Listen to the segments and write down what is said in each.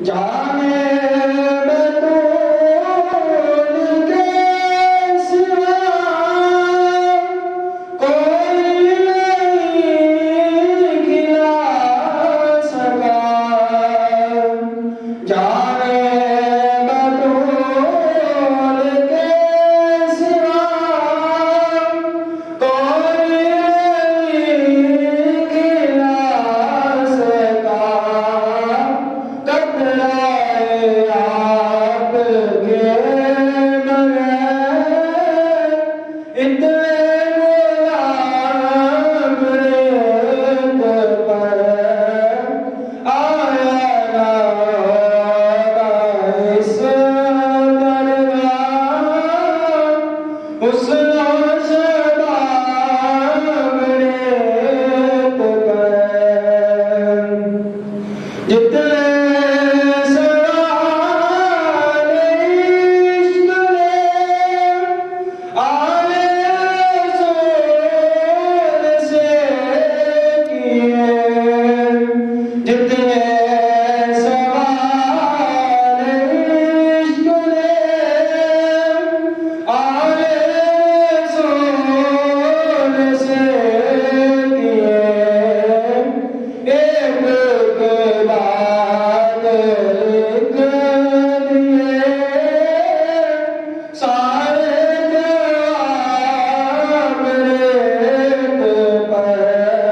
جانے بطول کے سوا کوئی نہیں کھلا سکا جانے بطول کے سوا کوئی نہیں کھلا سکا قطرۂ آپ کے بغیر اتنے غلام ریت پر آیا نہ ہوگا اس درگاہ حسن و شباب ریت پر جتنے سوال عشق نے آل رسول سے کیے جتنے سوال عشق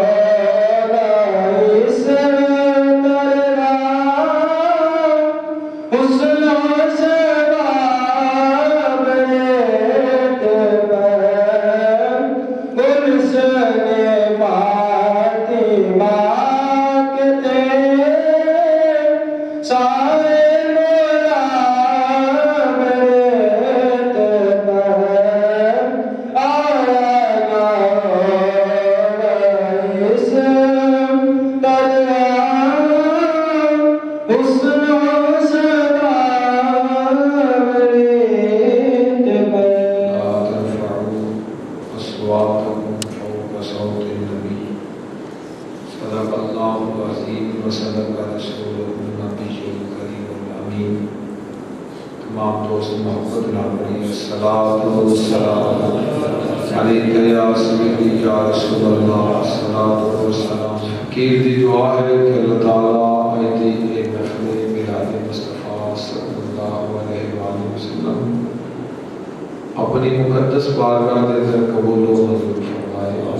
نے آل رسول سے کیے ایک کے بعد ایک دیے سارے جواب ریت پر آیا نہ ہوگا اس درگاہ حسن و شباب ریت پر گلشن فاطمہ کے تھے سارے غلام ریت پر آیا نہ ہوگا اس درگاہ حسن و شباب ریت پر لا ترفعوا أصواتكم فوق صوت النبي صدق الله العظيم وصدق رسوله النبي الكريم الأمين تمام دوست محبت نامری الصلاة والسلام عليك يا سيدي يا رسول الله الصلاة والسلام حقیر دی دعا ہے کہ اللہ تعالیٰ آئیتی ایک محفل میلاد مصطفیٰ صلی اللہ علیہ وآلہ وسلم اپنی مقدس بارگاہ دے در قبول و منظور فرمائے اور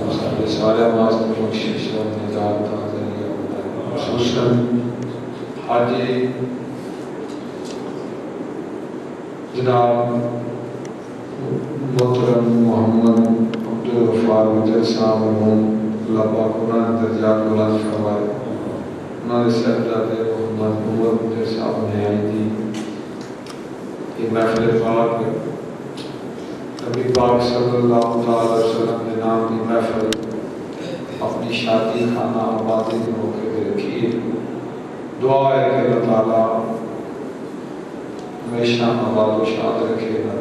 سارے نماز میں بخشش اور نجات کا ذریعہ بنائے خصوصاً حاجی جناب محترم محمد عبدالغفار مجر صاحب مرحوم اللہ پاک قرآن درجات بلند فرمائے انہوں نے صاحبزادے محمد عمر مجر صاحب نے آئی تھی یہ محفل پاک نبی پاک صلی اللہ علیہ وسلم نے نام کی محفل اپنی شادی خانہ آبادی کے موقع پہ رکھی ہے دعا ہے کہ اللہ تعالیٰ ہمیشہ آباد و شاد رکھے گا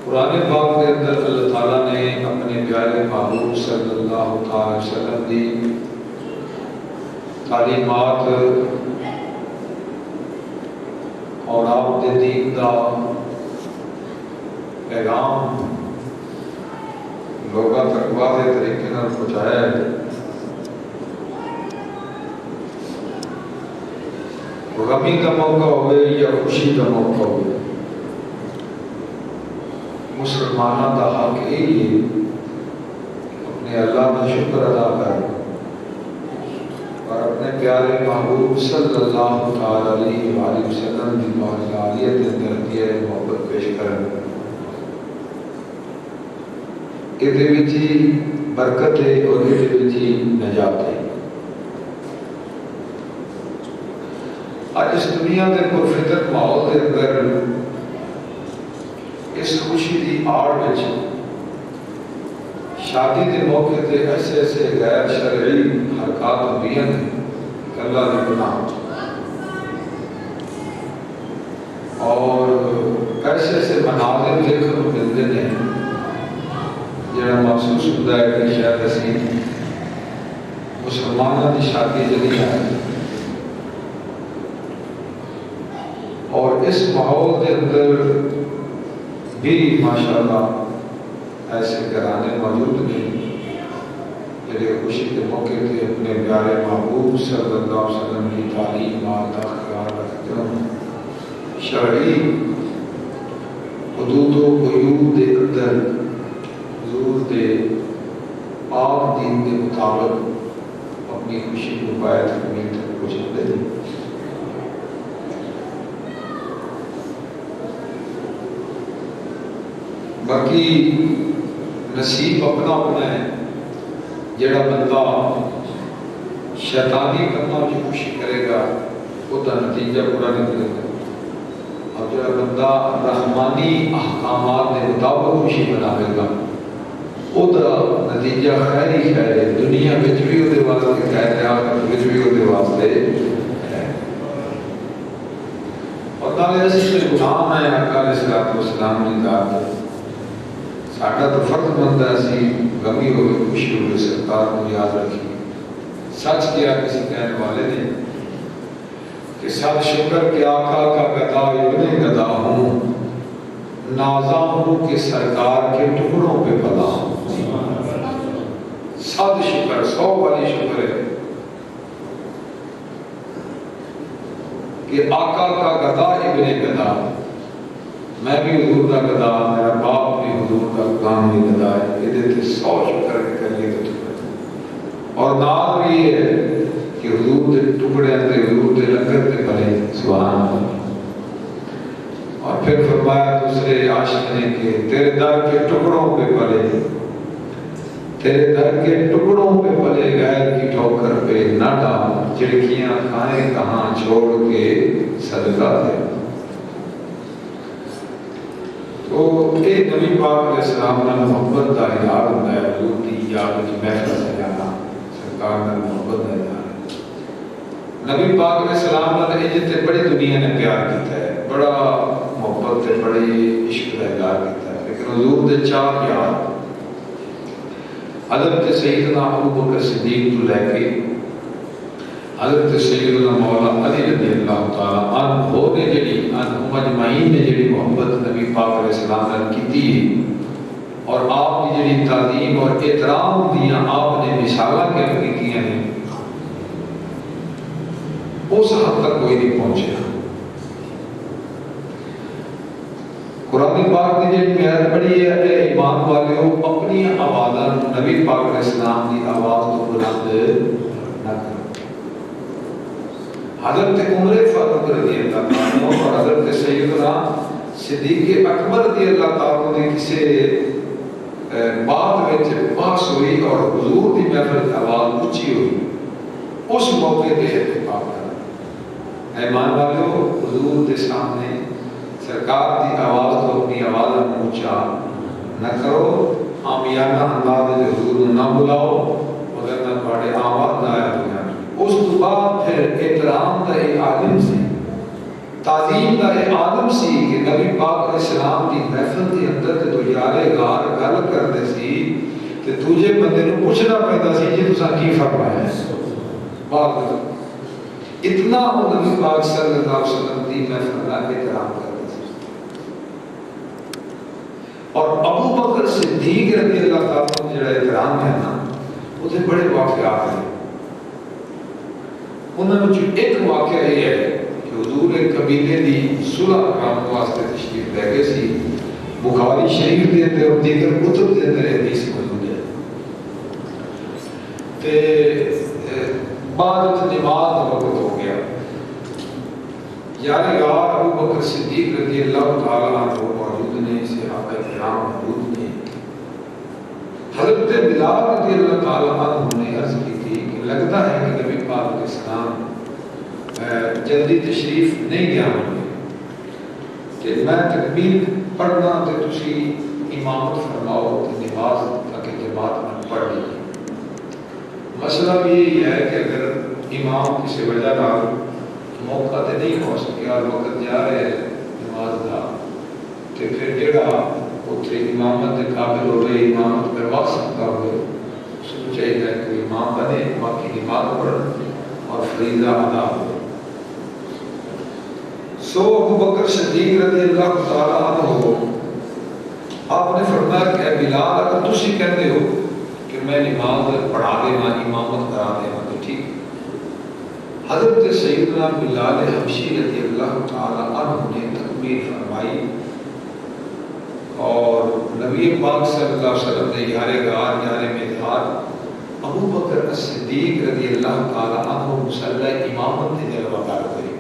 قرآن پاک کے اندر اللہ تعالیٰ نے اپنے پیارے محبوب صلی اللہ علیہ وسلم کی تعلیمات اور آپ دے دین دا پیغام لوگوں تک واضح طریقے نال پہنچایا ہے غمی کا موقع ہوئے یا خوشی کا موقع ہوئے مسلمانوں کا حق یہی ہے اپنے اللہ کا شکر ادا کر اور اپنے پیارے محبوب صلی اللہ علیہ وآلہ وسلم کی باقیت اندر دیا محبت پیش کریں یہ بھی برکت ہے اور یہ بھی نجات ہے آج اس دنیا کے پرفتن ماحول کے اندر اس خوشی کی آڑ میں شادی کے موقع تے ایسے ایسے غیر شرعی حرکات ہوئی ہیں کہ اللہ نے گناہ اور ایسے ایسے مناظر دیکھنے کو ملتے ہیں جہاں محسوس ہوتا ہے کہ شاید اسی مسلمانوں کی شادی جڑی ہے اور اس ماحول کے اندر بھی ماشاءاللہ ایسے گھرانے موجود ہیں جڑے خوشی کے موقع پہ اپنے پیارے محبوب صلی اللہ علیہ وسلم کی تعلیمات کا خیال رکھتے ہیں، شرعی حدود و قیود کے اندر حضور کے پاک دین کے مطابق اپنی خوشی کو پائے تکمیل تک پہنچاتے ہیں۔ باقی نصیب اپنا اپنا ہے، جڑا بندہ شیطانی کاموں کی خوشی کرے گا وہ دا نتیجہ برا نکلے گا، اور جڑا بندہ رحمانی احکامات کے مطابق خوشی مناوے گا وہ دا نتیجہ خیر ہی خیر ہے، دنیا میں بھی وہ واسطے خیر ہے، آخرت میں بھی وہ واسطے ہے۔ اور نالے اسی غلام ہے آقا علیہ الصلوۃ والسلام کی ذات، ساڈا تو فرض بنتا ہے اسی غمی ہوئے خوشی ہوئے سرکار کو یاد رکھی۔ سچ کیا کسی کہنے والے نے کہ سب شکر کہ آقا کا گدا ابن گدا ہوں، نازا ہوں کہ سرکار کے ٹکڑوں پہ پلا ہوں۔ صد شکر، 100 والی شکر ہے کہ آقا کا گدا ابن گدا، میں بھی حضور کا گدا، میرا باپ بھی حضور کا غلام بھی گدا ہے، یہ دیتے 100 شکر کے کریے تو اور نال بھی یہ ہے کہ حضور کے ٹکڑے اندر حضور کے لنگر کے بھلے سبحان اللہ۔ اور پھر فرمایا دوسرے عاشق نے کہ تیرے در کے ٹکڑوں پہ پلے، تیرے در کے ٹکڑوں پہ پلے، غیر کی ٹھوکر پہ نہ ڈال، چڑکیاں کھائیں کہاں چھوڑ کے صدقہ دے۔ تو یہ نبی پاک علیہ السلام نے محبت کا اظہار ہوتا ہے، حضور کی یاد میں محفل سجانا سرکار نے محبت کا اظہار ہے۔ نبی پاک علیہ السلام نے جتنے بڑی دنیا نے پیار کیتا ہے، بڑا محبت سے بڑی عشق کا اظہار کیتا ہے، لیکن حضور دے چار پیار حضرت سیدنا ابو بکر صدیق تو لے کے حضرت سیدنا مولا علی رضی اللہ تعالیٰ عنہ نے جڑی عنہ اجمعین نے جڑی محبت نبی پاک علیہ السلام نے کی اور آپ کی جڑی تعظیم اور احترام دیاں آپ نے مثالہ کے کی ہیں، اس حد تک کوئی نہیں پہنچا۔ قرآن پاک کی جڑی میعاد بڑی ہے، اے ایمان والےو اپنی آوازاں نبی پاک علیہ السلام کی آواز تو بلند نہ کرو۔ حضرت عمر فاروق رضی اللہ عنہ اور حضرت سیدنا صدیق اکبر رضی اللہ تعالیٰ نے کسی بات میں بحث ہوئی اور حضور کی محفل آواز اونچی ہوئی، اس موقع پہ اتفاق کرا۔ ایمان والو حضور کے سامنے سرکار کی آواز کو اپنی آواز میں اونچا نہ کرو، عامیانہ انداز میں حضور نہ بلاؤ، مگر نہ پڑے آواز ضائع ہو جائے۔ اس کے بعد پھر احترام کا ایک عالم سی، تعظیم کا ایک عالم سی کہ نبی پاک علیہ السلام کی محفل کے اندر تو یارے غار گل کرتے سی کہ دوجے بندے نو پوچھنا پیندا سی جی تساں کی فرمایا ہے، بات اتنا وہ نبی پاک صلی اللہ علیہ وسلم کی محفل کا احترام کرتے سی۔ اور ابو بکر صدیق رضی اللہ تعالیٰ عنہ جڑا احترام ہے نا، وہ بڑے واقعات ہیں۔ انہوں نے ایک واقعہ یہ ہے کہ حضور ایک قبیلے کی صلح کرانے واسطے تشریف لے گئے سی، بخاری شریف کے اندر اور دیگر کتب کے اندر حدیث موجود ہے۔ تے بعد نماز کا وقت ہو گیا، یعنی غار ابو بکر صدیق رضی اللہ تعالیٰ عنہ موجود نے، صحابہ کرام موجود نے۔ حضرت بلال رضی اللہ تعالیٰ عنہ نے عرض کی تھی کہ لگتا ہے کہ نبی پاک علیہ السلام جلدی تشریف نہیں گیا ہوں گے، کہ میں تکبیر پڑھنا تو تسی امامت فرماؤ کہ نماز تاکہ جماعت میں پڑھ لی۔ مسئلہ بھی یہی ہے کہ اگر امام کسی وجہ نہ موقع تے نہیں پہنچ سکیا اور وقت جا رہے نماز کا، تو پھر جڑا اتنے امامت کے قابل ہوئے امامت کروا سکتا ہوئے اس کو چاہیے کہ امام بنے، باقی نماز پڑھن اور فریضہ ادا ہو۔ سو ابو بکر صدیق رضی اللہ تعالیٰ عنہ آپ نے فرمایا کہ اے بلال اگر تسی کہتے ہو کہ میں نماز پڑھا دینا، امامت کرا دینا تو ٹھیک۔ حضرت سیدنا بلال حبشی رضی اللہ تعالیٰ عنہ نے تکبیر فرمائی اور نبی پاک صلی اللہ علیہ وسلم نے یار غار یار مدحار ابو بکر صدیق رضی اللہ تعالیٰ عنہ مصلی امامت نے جلوہ کار کری۔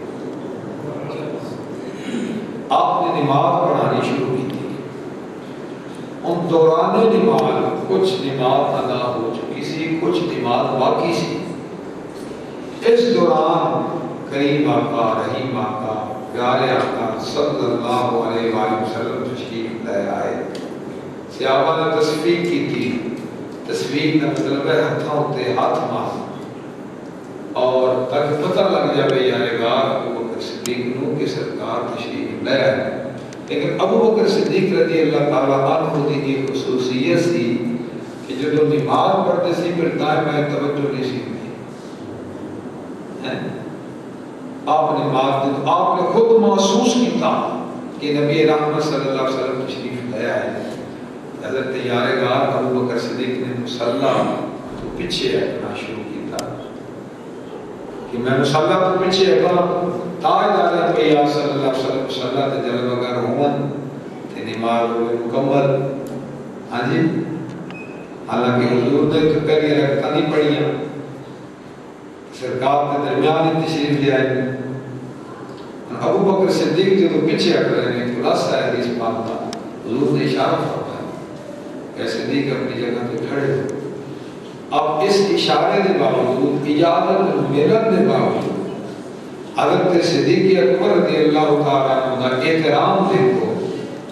آپ نے نماز پڑھانی شروع کی تھی، ان دوران نماز کچھ نماز ادا ہو چکی سی، کچھ نماز باقی سی۔ اس دوران کریم آقا، رحیم آقا، پیارے آقا صلی اللہ علیہ وآلہ وسلم تشریف لے آئے۔ صحابہ نے تصفیق کی تھی، تصفیق کا مطلب ہے ہاتھوں تے ہاتھ مار اور تاکہ پتہ لگ جائے یار غار ابو بکر صدیق نو کہ سرکار تشریف لے آئے۔ لیکن ابو بکر صدیق رضی اللہ تعالیٰ عنہ کی ایک خصوصیت سی کہ جب نماز پڑھتے سی پھر دائیں توجہ نہیں سی، آپ نے آپ نے خود محسوس کیتا کہ نبی رحمت صلی اللہ علیہ وسلم تشریف لے آئے۔ حضرت یار غار ابو بکر صدیق نے مصلی تو پیچھے ہٹنا شروع کیتا کہ میں مصلی تو پیچھے ہٹا تاجدار پیغمبر صلی اللہ علیہ وسلم مصلی تے جلوہ گر ہون تے نماز ہوئے مکمل۔ ہاں جی، حالانکہ حضور نے پہلی رکعتیں نہیں پڑھیاں، سرکار کے درمیان ہی تشریف لے آئے۔ ابو بکر صدیق جو پیچھے ہٹ رہے ہیں، خلاصہ ہے اس بات کا، حضور نے اشارہ فرمایا کہ صدیق اپنی جگہ پہ کھڑے ہو۔ اب اس اشارے کے باوجود، اجازت ملت کے باوجود حضرت صدیق اکبر رضی اللہ تعالیٰ عنہ کا احترام دیکھو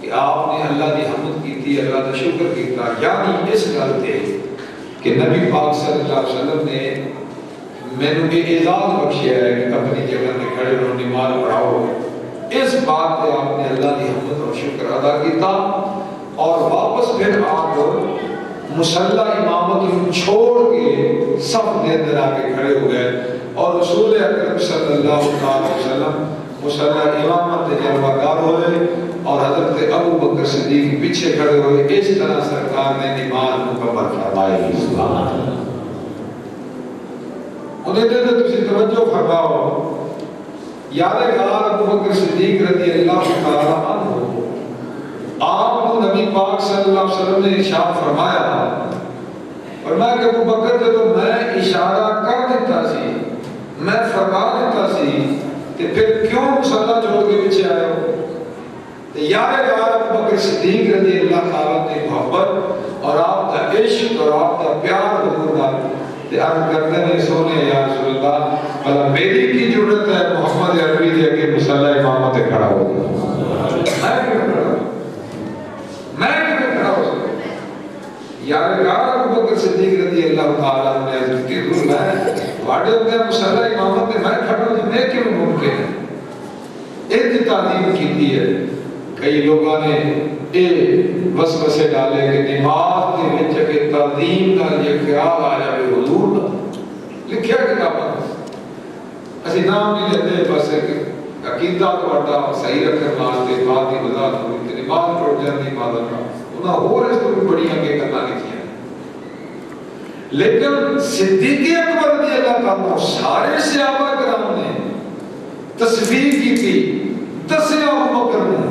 کہ آپ نے اللہ کی حمد کی تھی، اللہ کا شکر کیتا، یعنی اس گل تے کہ نبی پاک صلی اللہ علیہ وسلم نے میں نے اعزاز بخشیا ہے کہ اپنی جگہ میں کھڑے رہو، نماز پڑھاؤ۔ اس بات پہ آپ نے اللہ کی حمد اور شکر ادا کیتا اور واپس پھر آپ مصلی امامت چھوڑ کے صف کے اندر آ کے کھڑے ہو گئے اور رسول اکرم صلی اللہ علیہ وسلم مصلی امامت جلوہ گار ہوئے اور حضرت ابو بکر صدیق پیچھے کھڑے ہوئے۔ اس طرح سرکار نے نماز مکمل فرمائی۔ سبحان اللہ۔ انہیں دے تسی توجہ فرماؤ، یار غار ابو بکر صدیق رضی اللہ تعالیٰ عنہ آپ کو نبی پاک صلی اللہ علیہ وسلم نے ارشاد فرمایا کہ ابو بکر جب میں اشارہ کر دیتا سی، میں فرما دیتا سی کہ پھر کیوں مصلی چھوڑ کے پیچھے آئے ہو؟ یار غار ابو بکر صدیق رضی اللہ تعالیٰ نے محبت اور آپ کا عشق اور آپ کا پیار حضور کا عرض کرتے ہیں، سونے یا رسول اللہ بھلا میری کی ضرورت ہے محمد عربی دے کے مصلی امامت کھڑا ہو گیا، میں کھڑا ہو سکتا؟ یار غار ابو بکر صدیق رضی اللہ تعالیٰ نے عرض کی حضور میں واڑے ہوتے ہیں مصلی امامت میں کھڑا ہوں، میں کیوں ممکن ہے؟ ایک تعلیم کی ہے، کئی لوگوں نے وسوسے ڈالے کہ نماز کے وچ کہ تعظیم کا یہ خیال آ جائے حضور لکھیا کتاباں اسی نام نہیں لیتے، بس عقیدہ تہاڈا صحیح رکھن واسطے بات کی وضاحت ہوئی تے نماز ٹوٹ جاندی عبادت کا انہاں ہور اس تو بڑی اگے گلاں لکھیاں۔ لیکن صدیق اکبر رضی اللہ تعالیٰ سارے صحابہ کرام نے تصفیق کی تھی، دسیا ابو بکر نے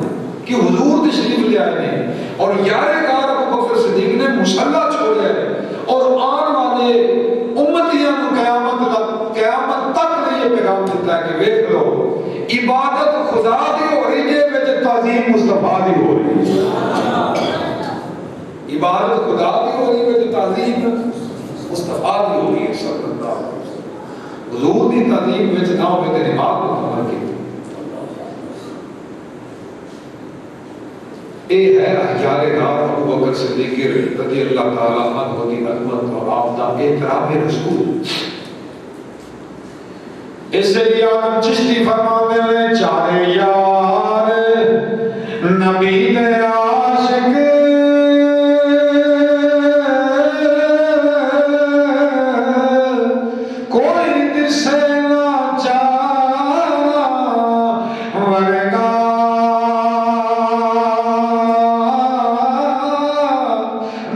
کہ حضور تشریف لے آئے ہیں اور یار غار ابو بکر صدیق نے مصلی چھوڑا ہے اور آن والے امتیاں کو قیامت تک نے یہ پیغام دیتا ہے کہ دیکھ لو عبادت خدا دی ہو رہی ہے وچ تعظیم مصطفیٰ دی ہو رہی ہے، عبادت خدا دی ہو رہی ہے وچ تعظیم مصطفیٰ دی ہو رہی ہے صلی اللہ علیہ وسلم۔ حضور دی تعظیم وچ نہ ہوے تے نماز مکمل کی اے ہے یار غار ابو بکر صدیق رضی اللہ تعالیٰ عنہ کی عظمت اور آپ کا احترام رسول۔ اس لیے آدم چشتی فرماتے ہیں چارے یار نبی دے عاشق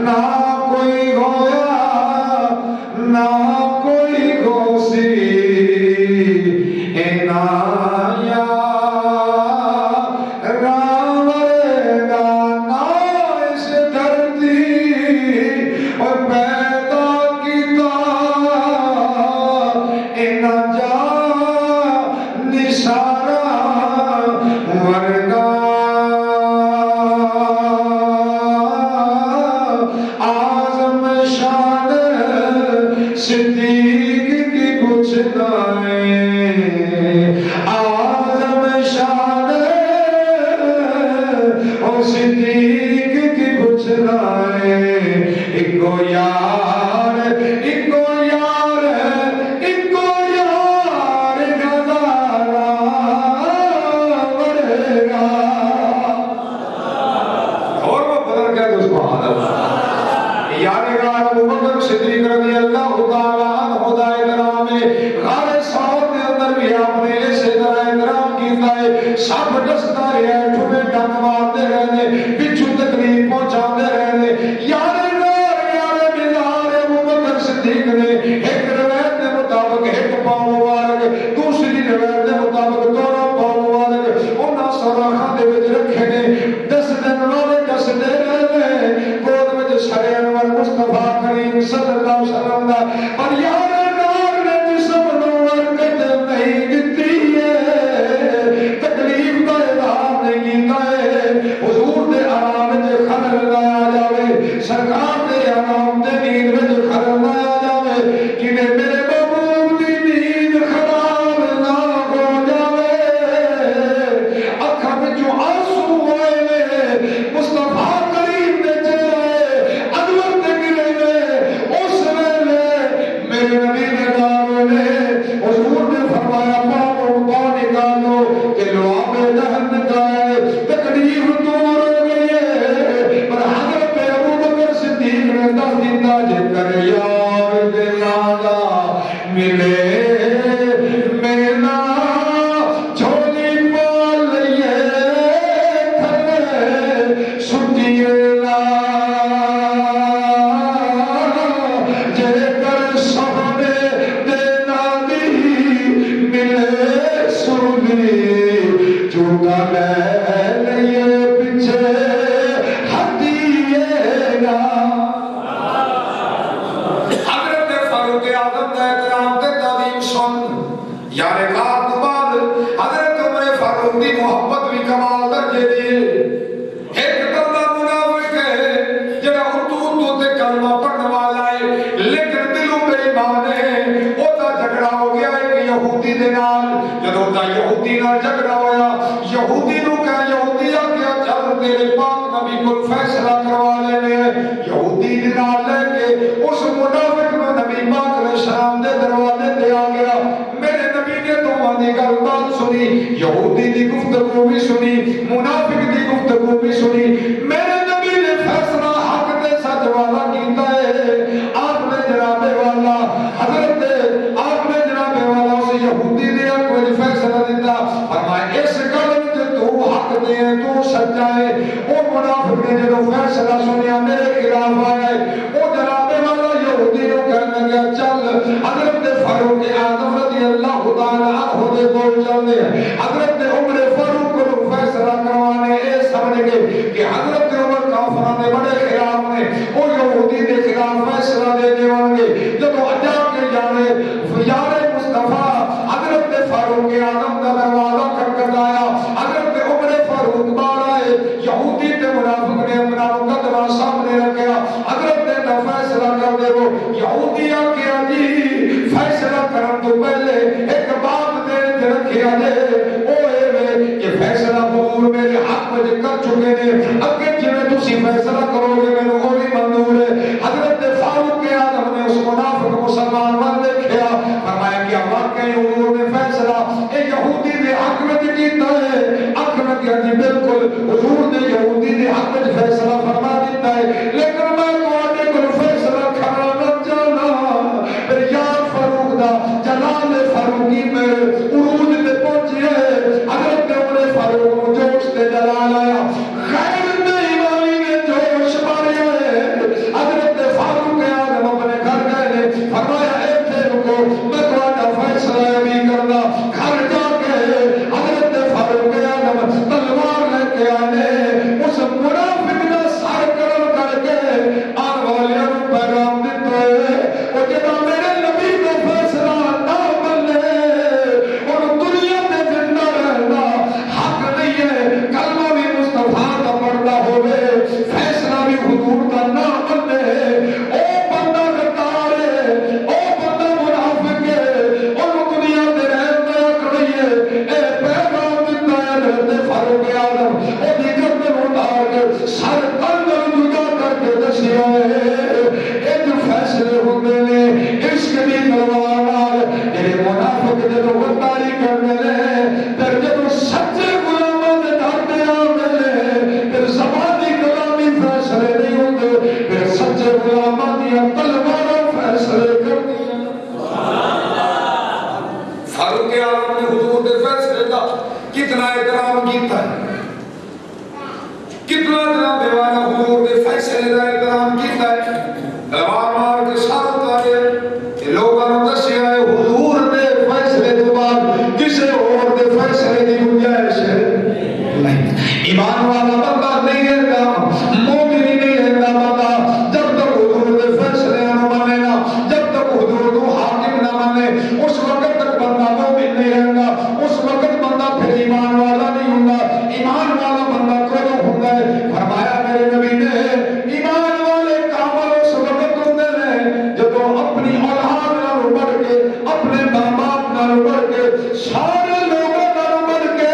نہ کوئی گویا نہ کوئی گوسی عنایا راورگا نہ اس دھرتی اور پیدا کیتا انا جا نشارہ ورگا آزم شان صدیق کی کچھ نائیں آزم شان اور صدیق کی کچھ نائیں اکو یار اکو یار اکو یار گزارا ورگا اور وہ بدل گیا تو سبحان اللہ یادگار ابو بکر صدیق رضی اللہ تعالیٰ عنہ دا احترام غار سعود کے اندر بھی آپ نے ایسے طرح احترام کیتا ہے سب ڈستا ہے ٹھوڑے ڈنگ مارتے رہنے پچھو تکلیف پہنچاتے رہنے یار بیدار ابو بکر صدیق نے ایک روایت کے مطابق ایک پاؤں مبارک دوسری روایت کے مطابق دونوں پاؤں مبارک انہاں سوراخاں دے وچ رکھے نے 10 دن والے 10 دے رہے گود وچ سر انور مصطفیٰ کریم صلی اللہ علیہ وسلم دا پر یار نار نے جسم نو برکت نہیں دتی ہے تکلیف دا اظہار نہیں کیتا ہے حضور دے آرام وچ خلل لایا جاوے سرکار دے آرام تے نیند وچ خلل لایا جاوے کہ میرے محبوب دی نیند خراب نہ ہو جاوے اکھاں وچوں آنسو ہوئے مصطفیٰ کریم دے چہرے انور تے گرے نے اس ویلے میرے نبی نے دعوے نے حضور نے فرمایا پاؤں نکالو کہ لو آب دہن نکائے تکلیف دور ہو گئی ہے پر حضرت ابو بکر صدیق نے دس دیتا جے کر یار دلالا ملے مینا جھولی پال لئیے تھلے سٹیے لا جے کر سہنے دینا دی ملے سنی چوکا لے لئیے پچھے ہٹیے گا حضرت فاروق اعظم کا احترام تے تعظیم سن یار غار تو بعد حضرت عمر فاروق دی محبت بھی کمال درجے دی ایک بندہ منافق ہے جڑا اردو تے کلمہ پڑھنے والا ہے لیکن دلوں بے ایمان ہے او دا جھگڑا ہو گیا ایک یہودی دے نال جدوں دا یہودی نال جھگڑا ہویا یہودی نو کہا یہودی آ کے چل تیرے پاک نبی کو فیصلہ کروا لینے یہودی دے نال لے کے اس منافق نو نبی پاک علیہ السلام دے دروازے تے آ گیا میرے نبی نے دوواں دی گل بات سنی یہودی دی گفتگو بھی سنی منافق دی گفتگو بھی سنی میرے نبی نے فیصلہ حق تے سچ والا کیتا ہے آپ نے جناب والا حضرت آپ نے جناب والا اس یہودی دے حق وچ فیصلہ دیتا فرمایا اس گل وچ تو حق دے تو سچا ہے او منافق نے جو فیصلہ سنیا میرے خلاف آیا ہے او جناب والا یہودی نو کہنے لگا چل حضرت فاروق اعظم رضی اللہ تعالی عنہ دے کول چلدے ہیں حضرت عمر فاروق کو فیصلہ کروانے اے سمجھ گئے کہ حضرت عمر کافراں دے بڑے خلاف نے او یہودی دے خلاف فیصلہ دے دیوان گے جب اجا کے جانے یار مصطفیٰ حضرت فاروق اعظم کا دروازہ کھٹکھٹایا حضرت عمر فاروق باہر آئے یہودی تے منافق نے اپنا مقدمہ سامنے رکھا حضرت نے فیصلہ کر دے وہ یہودی آ کے جی فیصلہ کرن تو پہلے ایک بات دے رکھیا جے او اے کہ فیصلہ حضور میرے حق وچ کر چکے نے اگے جویں تسی فیصلہ کرو گے مینوں او بھی منظور ہے حضرت فاروق اعظم نے اس منافق مسلمان ول دیکھیا فرمایا کہ واقعی دے پھر سچے غلاماں دیاں تلواراں فیصلے کر دیا فاروق اعظم نے حضور کے فیصلے کا کتنا احترام کیتا ہے کتنا جناب والا حضور کے فیصلے کا احترام کیتا ہے تلوار مار کے ساتھ آئے لوگوں نے دسیا ہے حضور نے فیصلے کے بعد کسی اور کے فیصلے کی گنجائش ہے نہیں ایمان والا بندہ نہیں ہے مومن ہی نہیں ہے بندہ جب تک حضور کے فیصلے نہ مانے نا جب تک حضور کو حاکم نہ مانے اس وقت تک بندہ مومن نہیں رہے گا اس وقت بندہ پھر ایمان والا نہیں ہوگا ایمان والا بندہ کدوں ہوتا ہے فرمایا میرے نبی نے ایمان والے کامل اس وقت ہوتے ہیں جب اپنی اولاد نال بڑھ کے اپنے ماں باپ نال بڑھ کے سارے لوگوں نال بڑھ کے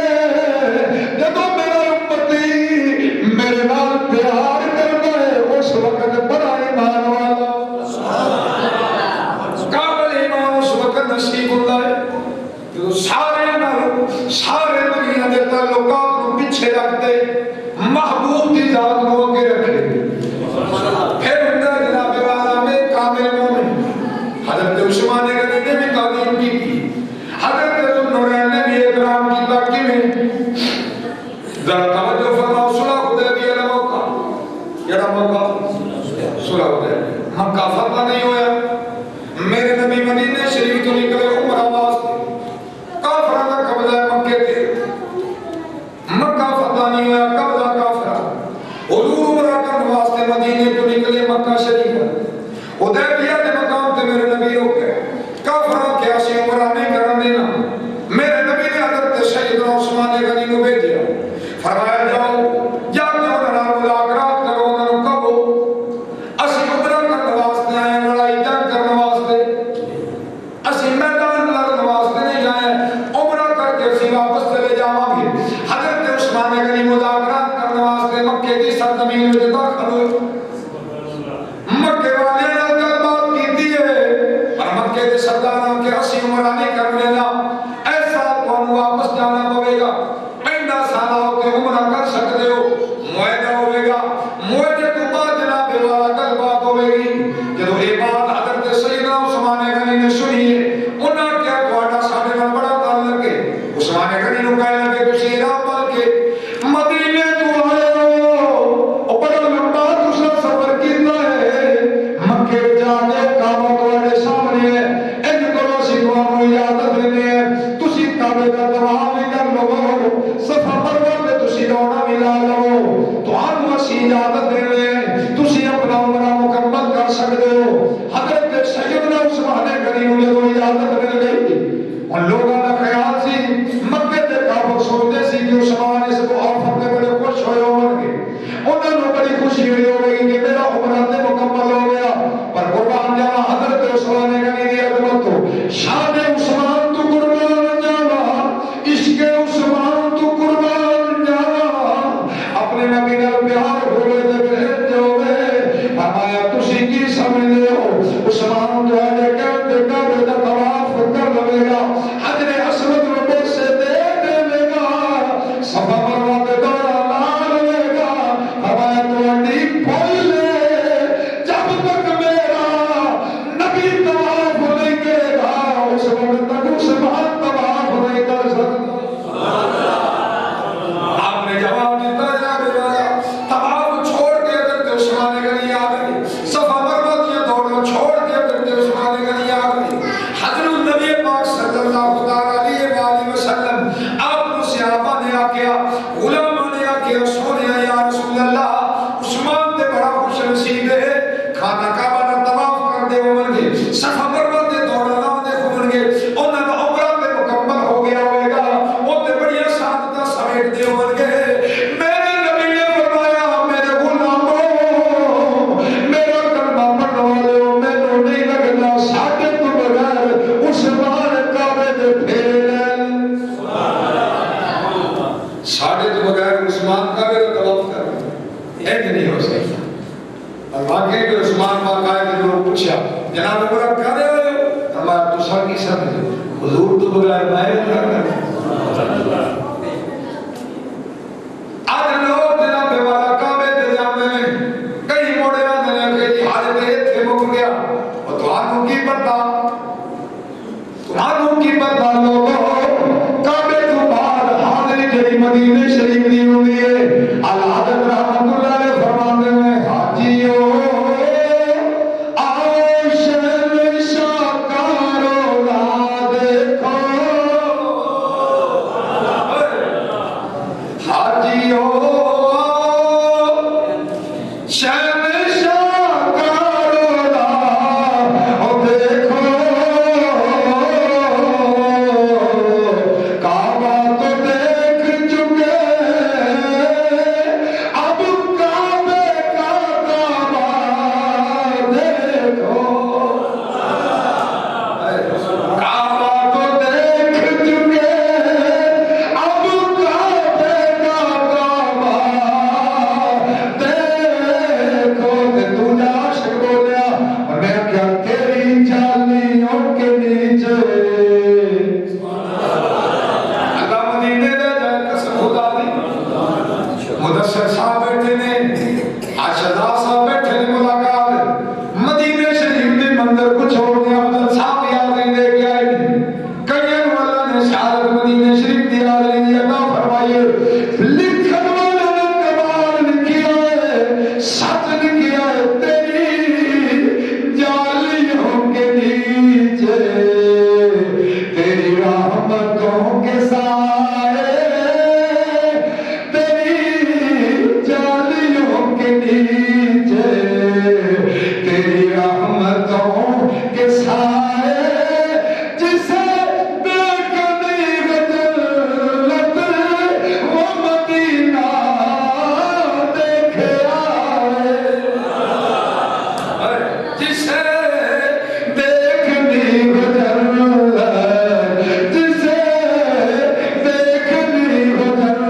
جب میرا امتی میرے نال پیار کرتا ہے اس وقت بڑا ایمان والا کامل ایمان اس وقت نصیب ہوتا ہے جو سارے دنیا کے تعلقات کو پیچھے رکھتے محبوب کی ذات کو آگے رکھے پھر اندر جناب والا میں کامل مومن حضرت عثمان غنی نے بھی تعلیم کی تھی حضرت ذوالنورین نے بھی احترام کیتا کہ میں ذرا توجہ فرماؤ صلح حدیبیہ کا موقع کیڑا موقع صلح حدیبیہ مکہ فتح نہیں ہویا میرے نبی مدینے شریف تو نکلے عمرہ واسطے کافرہ کا قبضہ ہے مکے کے مکہ فتح نہیں ہویا قبضہ کافرہ حضور عمرہ کرنے واسطے مدینے تو نکلے مکہ شریف حدیبیہ کے مقام تے میرے نبی روک گئے کافرہ کے آسی عمرہ نہیں کرنے دینا میرے نبی نے حضرت سیدنا عثمان غنی کو بھیجا فرمایا جاؤ یا کیوں نہ مذاکرات کرو نہ کہو اسی عمرہ کرنے واسطے آئے لڑائی جنگ کرنے واسطے اسی میدان لڑنے واسطے نہیں آئے عمرہ کر کے اسی واپس چلے جاواں گے حضرت عثمان غنی مذاکرات کرنے واسطے مکے کی سرزمین میں داخل ہوئے مکے والے نے گل بات کیتی ہے اور مکے کے سرداراں کے اسی عمرہ نہیں کرنے لا ایسا تمہیں واپس جانا پڑے گا پینڈا سالہ ہو کے عمرہ کر سکتے ہو معاہدہ ہوئے گا معاہدے تو بعد جناب والا گل بات ہوئے گی جدو یہ بات حضرت سیدنا عثمان غنی نے سنی ہے انہاں کیا تھوڑا ساڈے نال بڑا تعلق ہے عثمان غنی نو کہنے لگے تسی راہ پال کے مدینے تو آئے ہو بڑا لمبا تسا سفر کیتا ہے مکے جا کے کعبہ تواڈے سامنے ہے انج کرو سی تانوں اجازت دینے ہیں تسی کعبے دا طواف بھی کر لو صفا مروہ تے تسی دوڑا بھی لا لو تانوں اسی اجازت دینے ہیں تسی اپنا عمرہ مکمل کر سکتے ہو حضرت سیدنا عثمان غنی نو جدوں اجازت مل گئی ان لوگوں کا خیال سی مکے تے کعبہ سوچتے سی کہ عثمان اس کو آفر تے بڑے خوش ہوئے ہون گے انہوں نے بڑی خوشی ہوئی ہوگی کہ میرا عمرہ تے مکمل ہو گیا پر قربان جاوا حضرت عثمان غنی دی عظمت تو شان عثمان تو قربان جاوا عشق عثمان تو قربان جاوا اپنے نبی نال پیار ہوئے تے پھر جو ہے فرمایا تسی کی سمجھدے ہو عثمان جو ہے کہتے کعبے دا طواف کر لے گا حجر اسود نو بوسے دے لے گا صفا مروہ تے دورہ لا لے گا فرمایا تواڈی بھول جب تک میرا نبی طواف نہیں کرے گا اس وقت تک عثمان طواف نہیں کر سکتا آپ نے جواب دیتا ہے میرا طواف چھوڑ کے حضرت عثمان غنی آ گئے صفا مروہ دیا دوڑ چھوڑ کے حضرت عثمان غنی آ گئے حضرت نبی پاک صلی اللہ علیہ وسلم آپ کو صحابہ نے آکیا علماء نے آکیا سونے یا رسول اللہ عثمان تے بڑا خوش نصیب ہے کھانا کعبہ دا طواف کر دے ہون گے صفا مروہ تے دوڑا لا دے ہون گے انہاں دا عمرہ تے مکمل ہو گیا ہوئے گا او تے بڑی سعادتاں سمیٹ دے ہون گے میرے نبی نے فرمایا میرے غلامو میرا کلمہ پڑھنے والے مینوں نہیں لگدا ساڈے تو بغیر عثمان کعبے دے پھیرے ساڈے تو بغیر عثمان کعبے دا طواف کر ایک نہیں ہو سکتا اور واقعی کہ عثمان باقاعدہ نے لوگ پوچھا جناب عمرہ کر رہے ہو فرمایا تو سر کی سمجھ حضور تو بغیر میں کر آج لوگ جناب والا کعبے تے جاندے نے کئی موڑے مدینے شریف دی ہوندی ہے حضرت رحمت اللہ علیہ فرماتے ہیں حاجیو آؤ شہنشاہ کا روضہ دیکھو حاجیو شہنشاہ کا روضہ دیکھو کعبہ تو دیکھ چکے اب کعبے کا کعبہ دیکھو کعبہ تو دیکھ چکے اب کعبے کا کعبہ دیکھو تے تو عاشق بولیا اور میں کیا تیری جالیوں کے نیچے اللہ مدینے دے جائے قسم خدا دی مدثر صاحب بیٹھے نے عاشدہ صاحب بیٹھے نے ملاقات مدینے شریف دے مندر کو چھوڑ دیا حضرت صاحب یاد نہیں لے کے آئے کئی والا نے شہادت مدینے شریف دی یاد نہیں عطا فرمائیے لکھن والے نے کمال لکھیا ہے سچ لکھیا ہے تیری جالیوں کے نیچے تیری رحمتوں کے سائے تیری جالیوں کے نیچے تیری رحمتوں کے سائے جسے دیکھنی جنت وہ مدینہ دیکھے آئے جسے دیکھنی جنت جسے دیکھنی جنت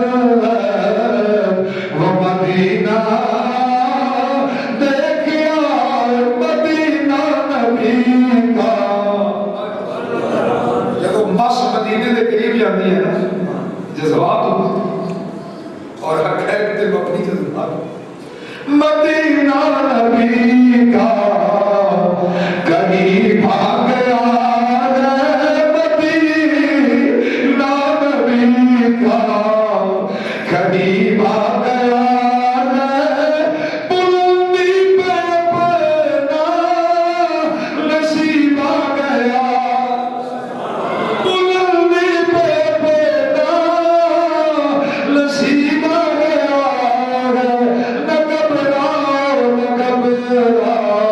وہ مدینہ دیکھے آئے مدینہ نبی کا جب مس مدینے کے قریب جاتی ہے نا جذبات ہوتے اور حقیقت اپنی جذبات مدینہ نبی کا قریب آ گیا ہے مدینہ نبی کا قریب آ گیا ہے بلندی پہ اپنا نصیب آ گیا بلندی پہ اپنا نصیب آ گیا نہ گھبراؤ نہ گھبراؤ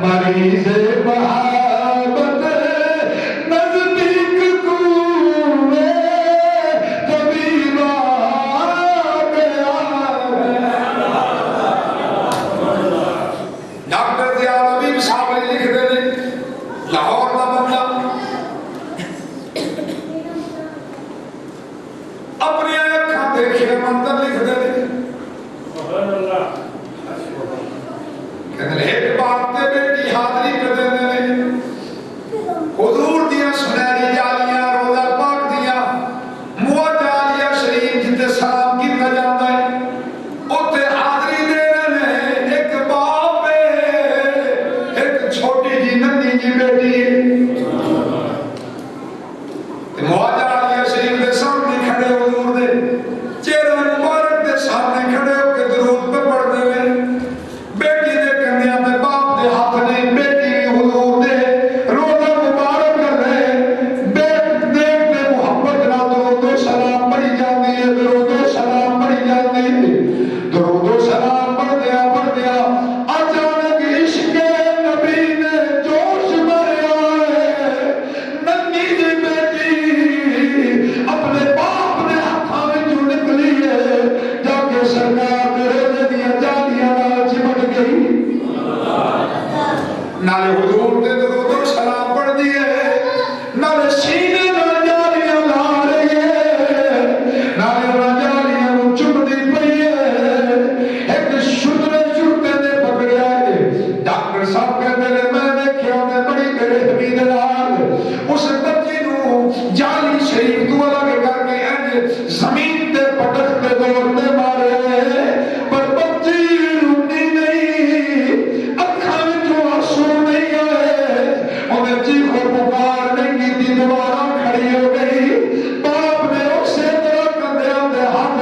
مریض محبت نزدیک کوئے طبیب آ گیا ڈاکٹر ضیاء الحبیب صاحب نے لکھ دے لاہور کا بندہ اپنی اکھاں دیکھے منظر لکھ دے کہنے ایک بات تے بیٹی حاضری کر دے حضور دیا سنہری جالیاں روضہ پاک دیا موجہ عالیہ شریف جتے سلام کیتا جاتا ہے اتے حاضری دے رہے ایک باپ ہے ایک چھوٹی جی ننھی جی بیٹی ہے موجہ عالیہ شریف دے سامنے کھڑے حضور دے چہرہ مبارک دے سامنے کھڑے ہو کے درود پہ پڑھ دے بیٹی دے کندھیاں تے باپ دے ہاتھ نے بیٹی حضور دے روضہ مبارک کر رہے دیکھتے محبت نہ درود و سلام پڑھی جاتی ہے درود و سلام پڑھی جاتی ہے درود و سلام پڑھ دیا اچانک عشق نبی نے جوش بھریا ہے ننھی جی بیٹی اپنے باپ نے ہاتھاں وچوں نکلی ہے جا کے سرکار دے روضے دیاں جالیاں نال چمٹ گئی نالے حضور دے درود و سلام پڑھ دیے نالے سینے نال جالیاں لا رہی ہے نالے انہاں جالیاں نوں چمٹی پئی ہے ایک شترے نے پکڑیا ہے ڈاکٹر صاحب کہتے ہیں میں دیکھیا میں بڑی بے حمی دے نال اس بچی نوں جالی شریف تو الگ کر کے انج زمین تے پٹک تے دوڑتے مارے پر بچی روٹی نہیں اکھاں وچوں آنسو نہیں آئے انہیں چیخو پکار نہیں کی دوبارہ کھڑی ہو گئی باپ نے اسے طرح کندھیاں تے ہاتھ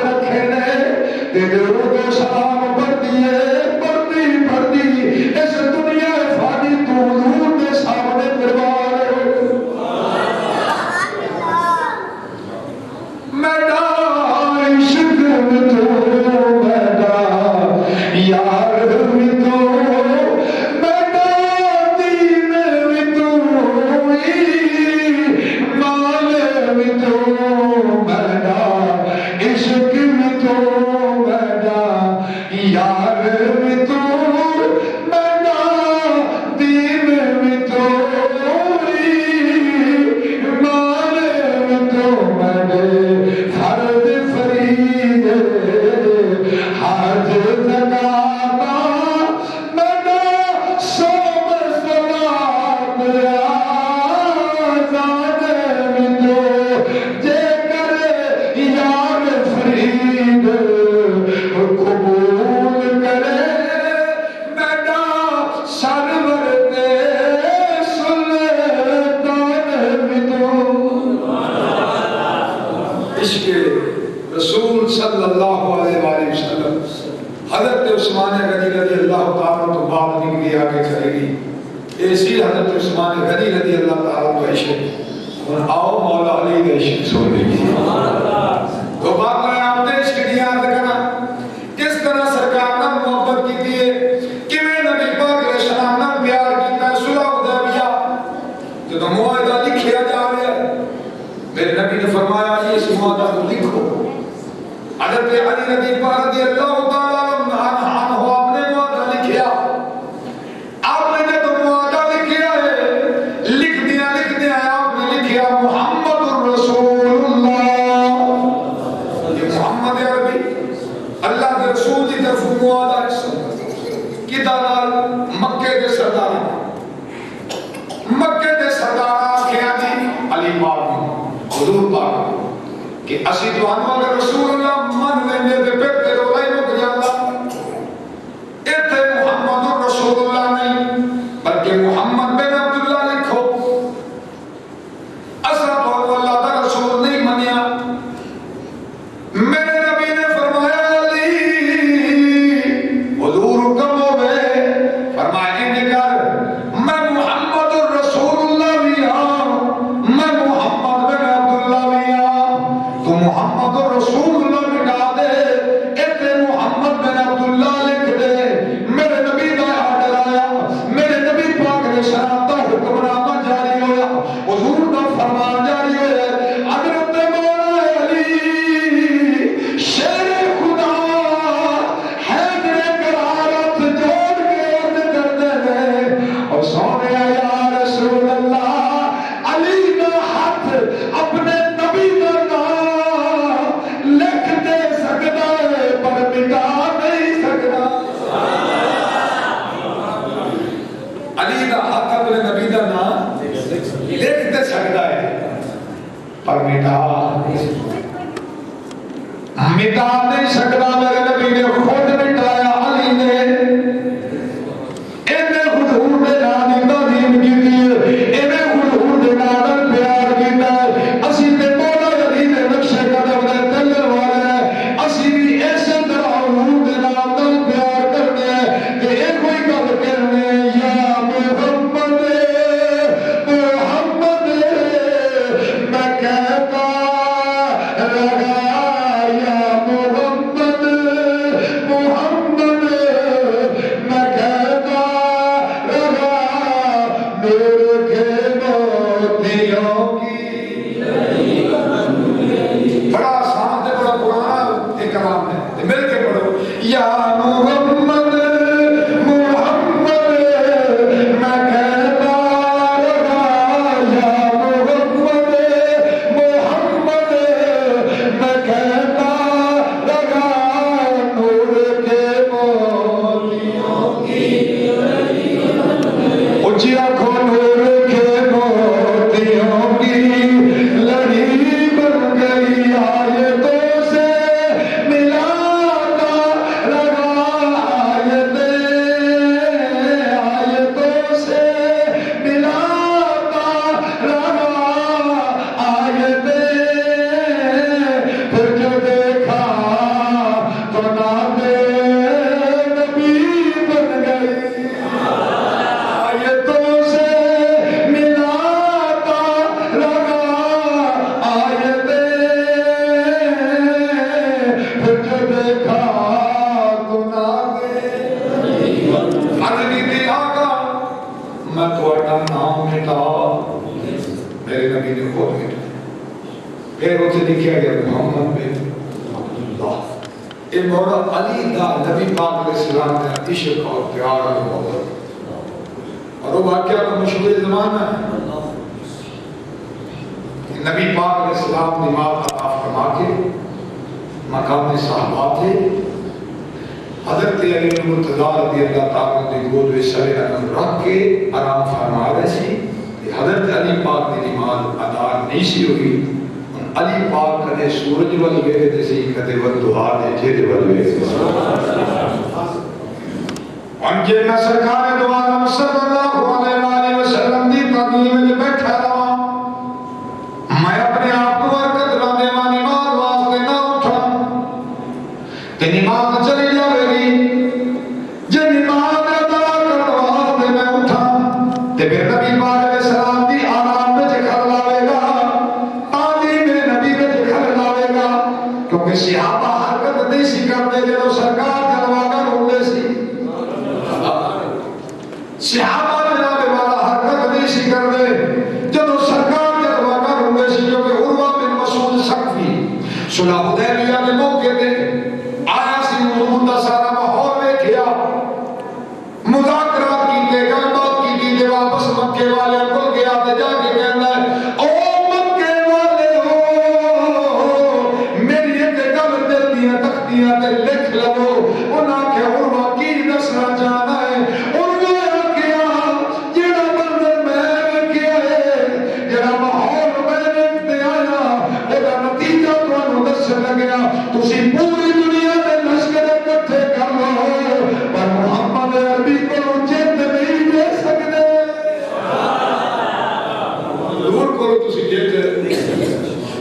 کے آگے چلے گی ایسی حضرت عثمان غنی رضی اللہ تعالیٰ کو عشق اور آؤ مولا علی کا عشق سن لیجیے تو بات میں آپ نے عشق کی یاد کرنا کس طرح سرکار نے محبت کی تھی کہ میں نبی پاک علیہ السلام نے پیار کیتا صلح حدیبیہ جو تو معاہدہ لکھیا جا رہا ہے میرے نبی نے فرمایا اس معاہدہ کو لکھو حضرت علی رضی اللہ تعالیٰ عنہ آپ نے معاہدہ لکھیا آپ نے جو معاہدہ لکھیا ہے لکھ دیا آپ نے لکھیا محمد الرسول اللہ یہ محمد عربی اللہ کے رسول کی طرف معاہدہ کدال مکے کے سردار آخیا جی علی پاک حضور پاک کہ اسی تو اگر رسول اللہ من لینے دے پھر تیرے لائی رک جاتا اتنے محمد الرسول اللہ نہیں بلکہ محمد بن عبداللہ لکھو اصلا تو اللہ کا رسول نہیں منیا میرے نبی نے فرمایا علی حضور کم ہوئے فرمایا انہیں کر میں محمد الرسول اللہ بھی ہوں میں محمد بن عبداللہ بھی ہوں تو محمد الرسول اللہ مٹا دے اتنے محمد بن عبداللہ لکھ دے میرے نبی کا آڈر آیا میرے نبی پاک نے شراب کا حکم نامہ جاری ہویا حضور کا فرمان جاری ہویا حضرت مولا علی شیر خدا حیدر قرارت جوڑ کے عرض کرتے ہیں اور سونے یا رسول اللہ علی کا ہاتھ اپنے نبی کا نام لکھ دے سکتا ہے پر مٹا نہیں سکتا علی کا ہاتھ اپنے نبی کا نام لکھ دے سکتا ہے پر مٹا نہیں سکتا میرے نبی نے خود مٹایا علی نے انہیں حضور نے جانی تعظیم کی تھی انہیں حضور نے نادر پیار کیتا ہے اسی تے مولا علی نے نقشے قدم نے چلنے والے ہیں اسی بھی ایسے طرح حضور نے نادر پیار کرنے ہیں کہ ایک کوئی گل کرنے یا محمد محمد میں کہتا لگا یا محمد محمد میں کہتا لگا نور کے موتیوں کی بڑا آسان ہے بڑا پرانا ایک کلام ہے مل کے پڑھو یا محمد محمد میں کہتا لگا یا محمد محمد میں کہتا لگا نور کے موتیوں کی اچھی رکھو نور کے موتیوں کی لڑی بن گئی آیتوں سے ملاتا لگا آیتوں سے ملاتا لگا آیتیں پھر جو دیکھا تو نام نبی بن گئی آیتوں سے ملاتا لگا آیتیں پھر جو دیکھا تو نام عربی دی آقا میں تھوڑا نام مٹا میرے نبی نے خود مٹا پھر اسے لکھا گیا محمد بن عبداللہ یہ مولا علی دا نبی پاک علیہ السلام نے عشق اور پیار اور محبت اور وہ واقعہ تو مشہور زمانہ ہے کہ نبی پاک علیہ السلام نماز عطا فرما کے مقام صحابہ تھے حضرت علی مرتضیٰ رضی اللہ تعالیٰ نے گود میں سر انم رکھ کے آرام فرما رہے سی کہ حضرت علی پاک کی نماز ادا نہیں سی ہوئی علی پاک کدے سورج ول ویکھدے سی کدے ودھا دے چہرے ول ویکھدے اور جے میں سرکار دو عالم صلی اللہ علیہ وآلہ وسلم دی تعظیم وچ بیٹھا رہا میں اپنے آپ کو برکت لانے والی نماز واسطے نہ اٹھا کہ نماز چلی جائے گی جے نماز ادا کروا تے پھر نبی پاک علیہ السلام دی آرام وچ گھر لاوے گا، تعلیم نبی وچ گھر لاوے گا، کیونکہ صحابہ حرکت نہیں سی کرتے جدوں سرکار جلواگر ہوندے سی، صحابہ جناب والا حرکت نہیں سی کرتے جدوں سرکار جلواگر ہوندے سی، کیونکہ عروہ بن مسعود ثقفی صلح حدیبیہ دے موقع تے آیا سی، حضور دا سارا ماحول ویکھیا، مذاکرات کیتے، گل بات کیتی، تے واپس مکے والے کول گیا تے جا کے کہندا ہے او مکے والے ہو میری ایک گل دل دیاں تختیاں تے لکھ لو۔ انہاں کہ عروہ کی دسنا چاہنا ہے؟ عروہ آکھیا جڑا منظر میں ویکھیا ہے، جڑا ماحول میں ویکھتے آیا، اودہ نتیجہ تانوں دسن لگیا، تسی پوری دنیا دے لشکر اکٹھے کر لو پر محمد عربی کو جیت نہیں دے سکتے۔ ضرور کرو تسی جیت،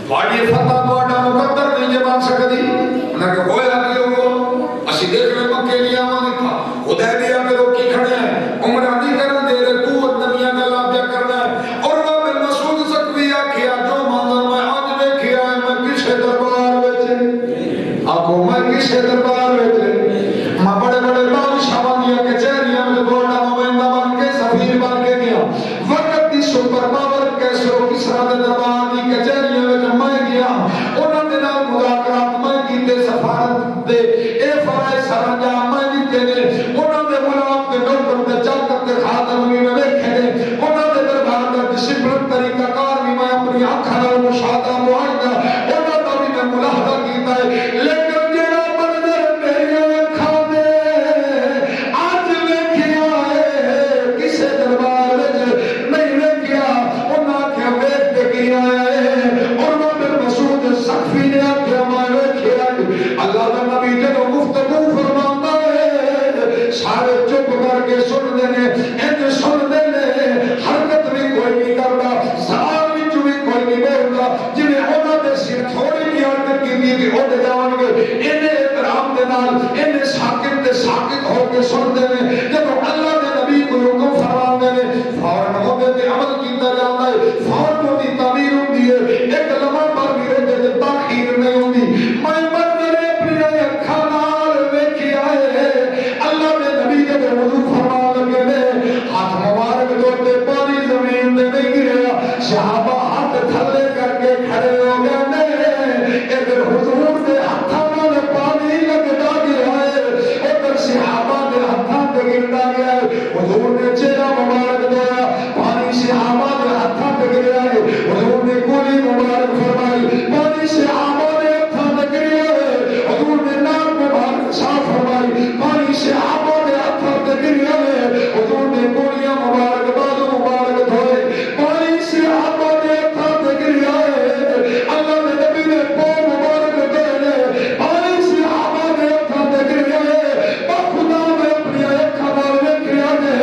تھوڑی فتح تہاڈا مقدر نہیں جے بن سکدی۔ انہاں کہ ہویا کی ہو، اسی دیکھ لے مکے نہیں آواں تھا، حدیبیہ میں روکی کھڑے ہیں، عمرہ نہیں کرن دے رہے، تو نبیاں گلاں پیا کردا ہے۔ اور وہ بن مسعود ثقفی آکھیا جو منظر میں اج ویکھیا ہے میں کسے دربار وچ، آکھو میں کسے دربار وچ، میں بڑے بڑے بادشاہاں دی کچہریاں وچ بڑا نمائندہ بن کے سفیر بن کے گیا، وقت دی سپر پاور کیسرو کسرا دے دربار دی کچہریاں وچ میں گیا، انہاں دے نال مذاکرات میں کیتے، سفارت دے اے فرائض سر انجام میں دتے نے، انہاں دے غلام تے نوکر تے چاکر تے خادم بھی میں ویکھے نے، انہاں دے دربار دا ڈسپلن طریقہ کار بھی میں اپنی اکھاں نال مشاہدہ معاہدہ انہاں دا بھی میں ملاحظہ کیتا ہے، لیکن جڑا منظر میری اکھاں دے اج ویکھیا ہے کسے دربار وچ نہیں ویکھیا، انہاں کہ ویکھ کے کی آیا ہے، عروہ بن مسعود ثقفی نے آکھیا میں ویکھیا ہے۔ اللہ دا نبی جدوں گفتگو فرماتا ہے سارے چپ کر کے سن دے نے، انج سن دے نے، حرکت بھی کوئی نہیں کردا، سوال وچ بھی کوئی نہیں بولدا، جویں انہاں دے سر تھوڑی جی حرکت کیتی تے اٹھ جان گے، انہیں احترام دے نال انہیں ساکت تے ساکت ہو کے سن دے نے، جدوں اللہ دے نبی کو حکم فرماندے نے فوراً اودے تے عمل کیتا جاندا ہے، فوراً اودی تعمیر ہوندی ہے، ایک لمحہ پر بھی اودے تے تاخیر نہیں ہوندی۔ میں منظر اپنی اکھاں نال ویکھیا ہے، اللہ دے نبی جب وضو فرمان لگے نے، ہاتھ مبارک دھوتے پانی زمین تے نہیں گریا، صحابہ ہاتھ تھلے کر کے کھڑے ہو گئے نے، ادھر حضور دے ہاتھاں نال پانی لگدا گیا ہے، ادھر صحابہ دے ہاتھاں تے گردا گیا ہے، حضور نے چہرہ مبارک دھویا، پانی صحابہ دے ہاتھاں تے گریا ہے، حضور نے کولی مبارک فرمائی، پانی صحابہ دے ہاتھاں تے گریا ہے، حضور نے ناک مبارک صاف فرمائی، پانی صحابہ دے ہاتھاں تے گریا ہے، حضور نے کولیاں مبارک بازو مبارک دھوئے، پانی صحابہ دے ہاتھاں تے گریا ہے، اللہ نے نبی نے پاؤں مبارک دھوئے، پانی صحابہ دے ہاتھاں تے گریا ہے، خدا میں اپنی اکھاں نال ویکھیا ہے،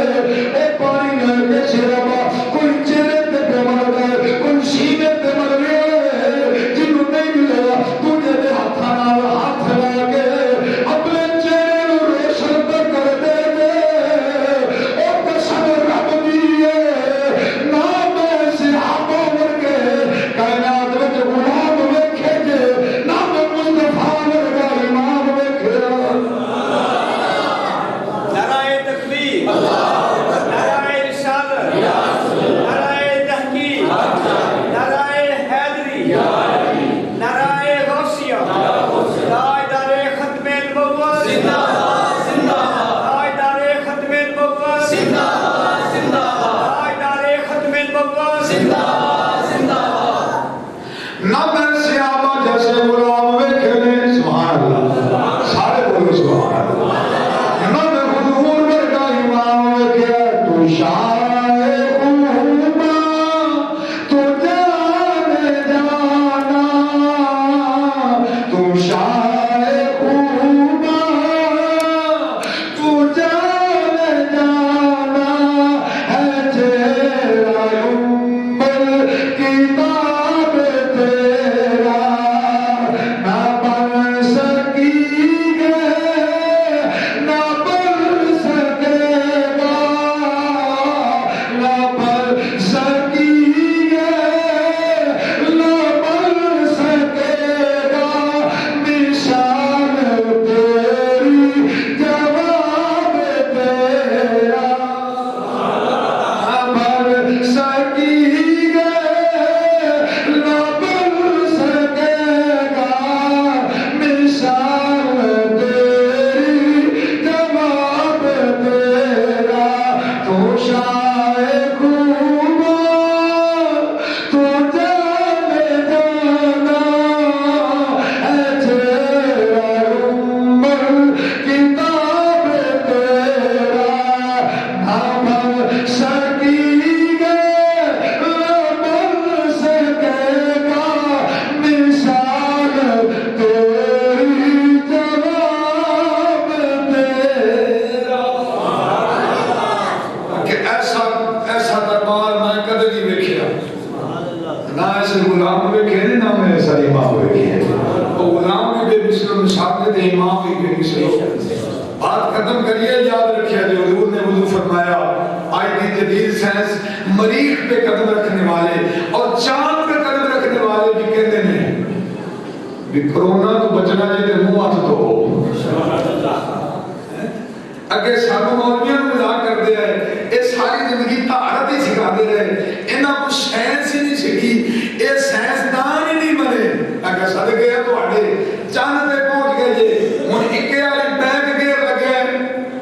اے پانی لے کے صحابہ کوئی چہرے تے پہ مر گئے، کوئی سینے تے مر گئے، جنوں نہیں ملیا دنیا دے ہاتھاں نال ہاتھ لا کے اپنے چہرے نوں روشن کر دے گے، او قسم رب دی ہے نہ میں صحابہ ورگے کائنات وچ غلام ویکھے جے، نہ میں مصطفیٰ ورگا امام ویکھیا۔ نعرہ تکبیر، نعرہ رسالت، نعرہ تحقیق، نعرہ حیدری، نعرہ غوثیہ، تاجدار ختم نبوت، تاجدار ختم نبوت، تاجدار ختم نبوت، نہ میں صحابہ جیسے غلام ویکھے نے، سبحان اللہ، سارے بولو سبحان اللہ، نہ میں حضور ورگا امام ویکھیا، تو شاہ خوبا تو جان جانا، تو شاہ خوبا تو جان جانا ہے، چہرہ امبل کتاب تیرا نہ بن سکی گے نہ بن سکے گا، بھر سکی گے بن سکے گا مثال تیری جواب تیرا کہ ایسا دربار میں کدے نہیں ویکھیا نہ ایسے غلام ویکھے نہ میں ایسا امام ویکھے وہ غلام بھی بے مثل مساقت امام بھی بے مثل بات ختم کریے یاد رکھیا جو حضور نے وضو فرمایا آج کی جدید سائنس مریخ پہ قدم رکھنے والے اور چاند پہ قدم رکھنے والے بھی کہتے ہیں بھی کرونا تو بچنا جائے منہ ہاتھ دھو اگر سانو مولویاں نوں مذاق کرتے ہیں یہ ساری زندگی طہارت ہی سکھا دے رہے انہاں کو سائنس ہی نہیں سکھی یہ سائنسدان ہی نہیں بنے اگر صدقے ہیں تواڈے چاند تے پہنچ گئے جے ہن اکے والی بیک گیئر لگے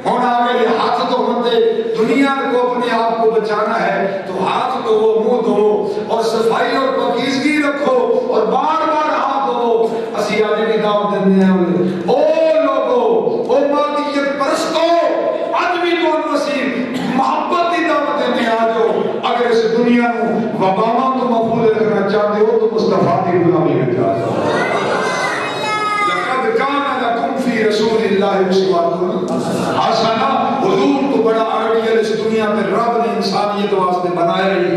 ہن آگے ہاتھ تو بندے دنیا کو اپنے آپ کو بچانا ہے تو ہاتھ دھو منہ دھو اور صفائی اور پاکیزگی رکھو اور بار بار ہاتھ دھو اسی آج کی دعوت دینے ہیں او لوگو او مادیت پرستو اج بھی کون نصیب محبت کی دعوت دینے آ جاؤ اگر اس دنیا کو وباواں تو محفوظ رکھنا چاہتے ہو تو مصطفیٰ کی غلامی میں جا جاؤ لقد کان لکم فی رسول اللہ اسوۃ حسنہ حضور تو بڑا آئیڈیل اس دنیا میں رب نے انسانیت واسطے بنایا ہی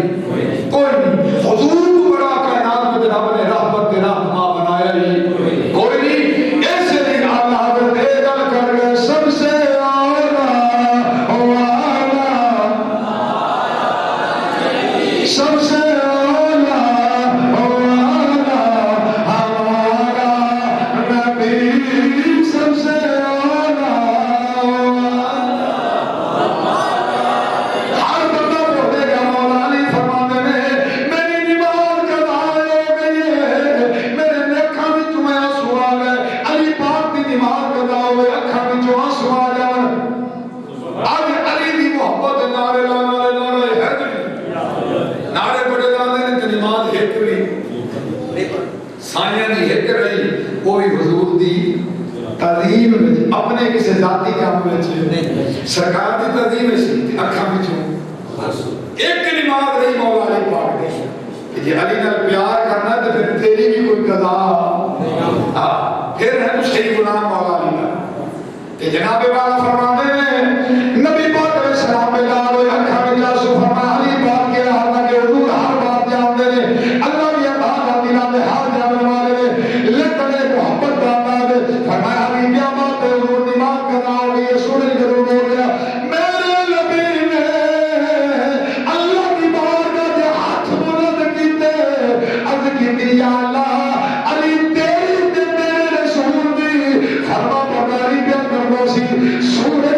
کوئی نہیں حضور تو بڑا کائنات میں رب نے رحمت رحمہ بنایا ہی کوئی نہیں ایسے دن اللہ حضرت ایدل کر گئے سب سے سب سے اپنے کسی ذاتی کام میں سرکار کی تعظیم ہے اکھاں وچوں ایک نماز رہی مولا علی پاک نے کہ جی علی نال پیار کرنا تو پھر تیری بھی کوئی قضا پھر ہے تو صحیح غلام مولا علی کا کہ جناب والا فرماتے ہیں نبی پاک علیہ السلام بیدار ہوئے اکھاں وچ آنسو فرمایا علی پاک کے حالانکہ حضور ہر بات جانتے ہیں اللہ کی عطا دلاں دے ہر جاننے والے نے لیکن محبت کا انداز فرمایا علی کیا بات ہے حضور نماز کرنا ہو گئی سورج ضرور ہو گیا میرے نبی نے اللہ کی بارگاہ دے ہاتھ بلند کیتے عرض کیتی یا اللہ علی تیری تے میرے رسول دی فرما برداری پہ کرنا سی سورج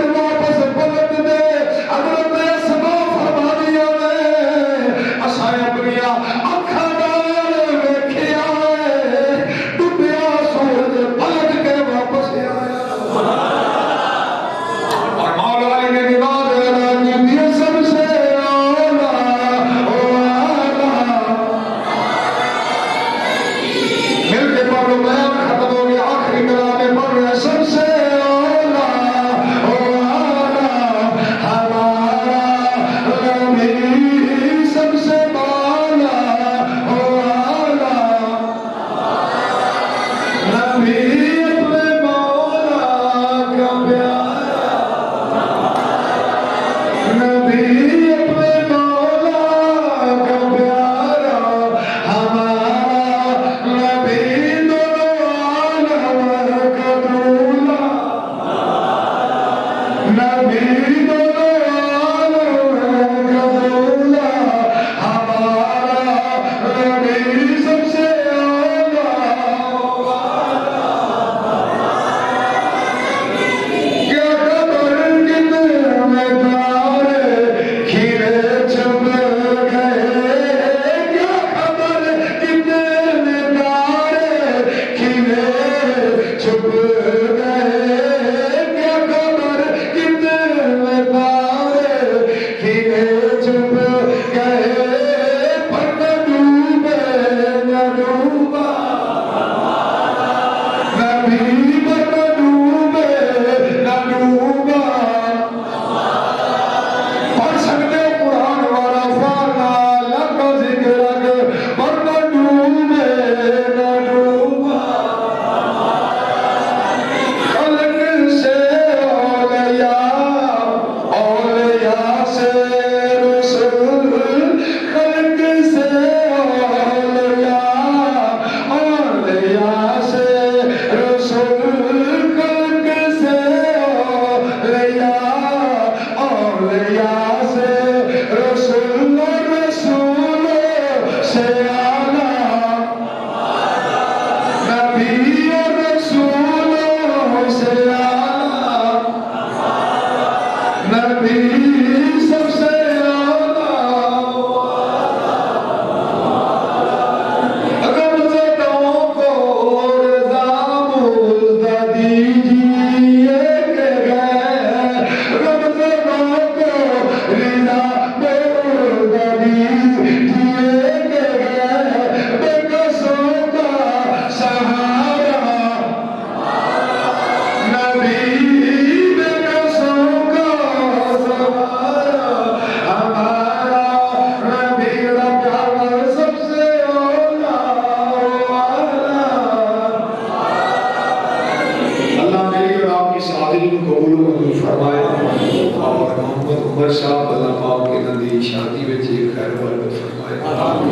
دی شادی وچ خیر برکت فرمائے اور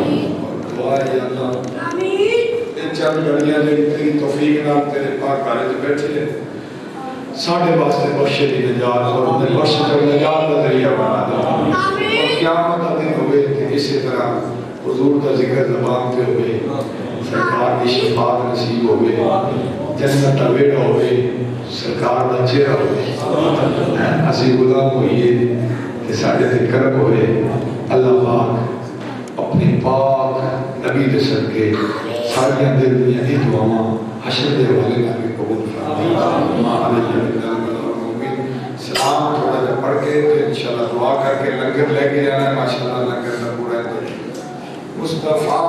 دعا ہے یا اللہ ان چند گھڑیاں جڑی تیری توفیق نال تیرے پاک گھر وچ بیٹھے ساڈے واسطے بخشے دی نجات اور انہیں بخش کر نجات کا ذریعہ بنا دے اور قیامت کا دن ہوئے کہ اسی طرح حضور کا ذکر زبان پہ ہوئے سرکار کی شفاعت نصیب ہوئے جنت کا بیڑا ہوئے سرکار کا چہرہ ہوئے اسی غلام ہوئیے کہ ساڈے تے کرم ہوئے اللہ پاک اپنی پاک نبی دے صدقے ساری دل دنیا دی دعاواں حشر دے والے نال قبول سلام تھوڑا جا پڑھ کے تو انشاءاللہ دعا کر کے لنگر لے کے جانا ہے ماشاءاللہ لنگر کا پورا ہے مصطفیٰ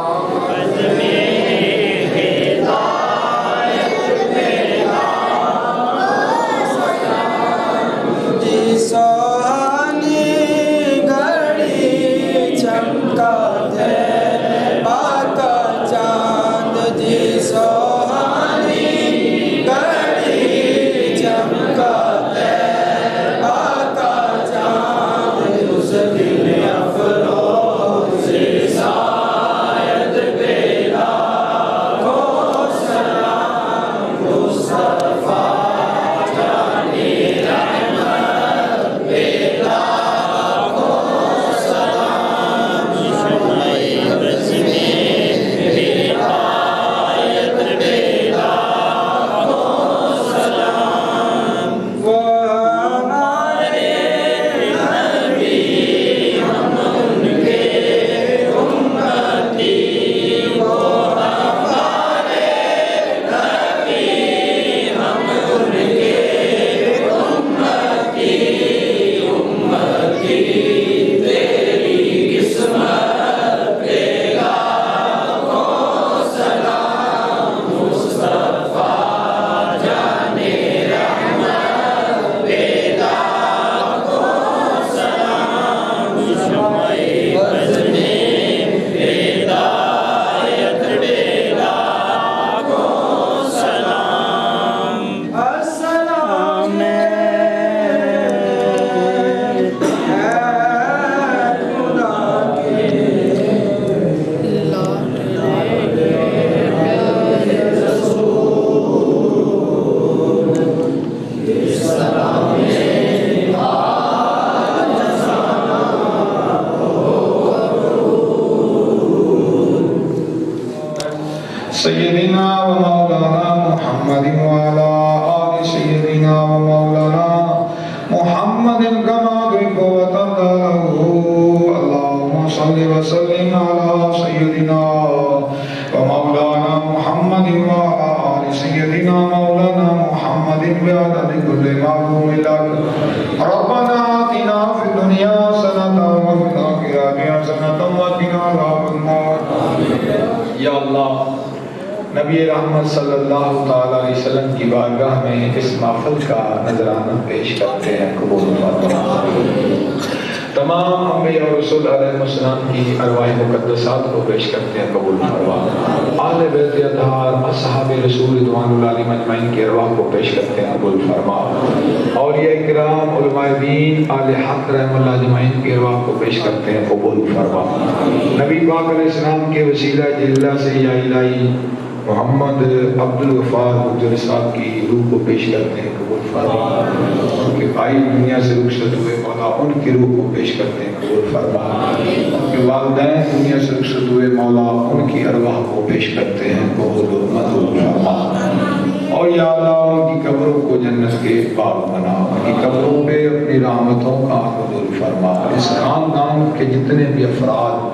سیدنا و مولانا محمد وعلا آل سیدنا و مولانا محمد کما تحب و ترضى اللهم صل وسلم على سيدنا ومولانا محمد وعلى آل سيدنا مولانا محمد بعدد كل معلوم لك ربنا آتنا في الدنيا حسنة وفي الآخرة حسنة وقنا عذاب النار یا اللہ نبی رحمت صلی اللہ تعالی علیہ وسلم کی بارگاہ میں اس محفل کا نذرانہ پیش کرتے ہیں قبول فرما تمام انبیاء اور رسول علیہ السلام کی ارواح مقدسات کو پیش کرتے ہیں قبول فرما آل بیت اطہار اصحاب رسول رضوان اللہ علیہم اجمعین کی ارواح کو پیش کرتے ہیں قبول فرما اولیاء کرام علماء دین آل حق رحم اللہ اجمعین کی ارواح کو پیش کرتے ہیں قبول فرما نبی پاک علیہ السلام کے وسیلہ جللہ سے یا الہی محمد عبد الغفار حجر صاحب کی روح کو پیش کرتے ہیں قبول فرما ان کے بھائی دنیا سے رخصت ہوئے مولا ان کی روح کو پیش کرتے ہیں قبول فرما ان کے والدین دنیا سے رخصت ہوئے مولا ان کی ارواح کو پیش کرتے ہیں قبول و منظور فرما اور یا اللہ ان کی قبروں کو جنت کے باغ بنا ان کی قبروں پہ اپنی رحمتوں کا حضور فرما اس خاندان کے جتنے بھی افراد